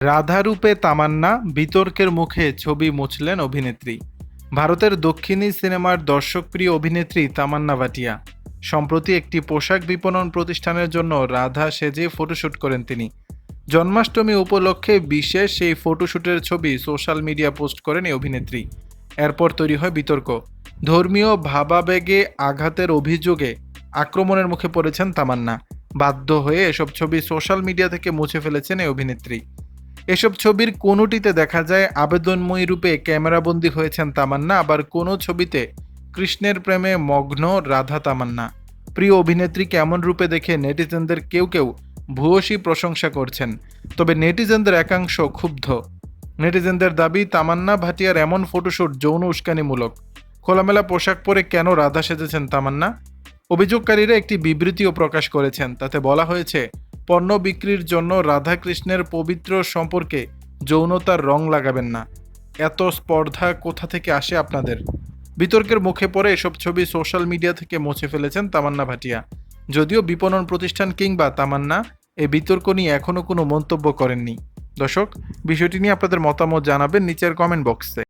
রাধারূপে তামান্না, বিতর্কের মুখে ছবি মুছলেন অভিনেত্রী। ভারতের দক্ষিণী সিনেমার দর্শকপ্রিয় অভিনেত্রী তামান্না ভাটিয়া সম্প্রতি একটি পোশাক বিপণন প্রতিষ্ঠানের জন্য রাধা সেজে ফটোশ্যুট করেন তিনি। জন্মাষ্টমী উপলক্ষে বিশেষ সেই ফটোশ্যুটের ছবি সোশ্যাল মিডিয়া পোস্ট করেন এই অভিনেত্রী। এরপর তৈরি হয় বিতর্ক। ধর্মীয় ভাবাবেগে আঘাতের অভিযোগে আক্রমণের মুখে পড়েছেন তামান্না। বাধ্য হয়ে এসব ছবি সোশ্যাল মিডিয়া থেকে মুছে ফেলেছেন এই অভিনেত্রী। এসব ছবির কোনোটিতে দেখা যায় আবেদনময়ী রূপে ক্যামেরাবন্দী হয়েছেন তামান্না, আবার কোনো ছবিতে কৃষ্ণের প্রেমে মগ্ন রাধা তামান্না। প্রিয় অভিনেত্রীকে এমন রূপে দেখে নেটিজেনদের কেউ কেউ ভূয়সী প্রশংসা করছেন, তবে নেটিজেনদের একাংশ ক্ষুব্ধ। নেটিজেনদের দাবি, তামান্না ভাটিয়ার এমন ফটোশ্যুট যৌন উস্কানিমূলক। খোলামেলা পোশাক পরে কেন রাধা সেজেছেন তামান্না? অভিযোগকারীরা একটি বিবৃতিও প্রকাশ করেছেন। তাতে বলা হয়েছে, পণ্য বিক্রির জন্য রাধাকৃষ্ণের পবিত্র সম্পর্কে যৌনতার রং লাগাবেন না। এত স্পর্ধা কোথা থেকে আসে আপনাদের? বিতর্কের মুখে পড়ে এসব ছবি সোশ্যাল মিডিয়া থেকে মুছে ফেলেছেন তামান্না ভাটিয়া। যদিও বিপণন প্রতিষ্ঠান কিংবা তামান্না এই বিতর্ক নিয়ে এখনও কোনো মন্তব্য করেননি। দর্শক, বিষয়টি নিয়ে আপনাদের মতামত জানাবেন নিচের কমেন্ট বক্সে।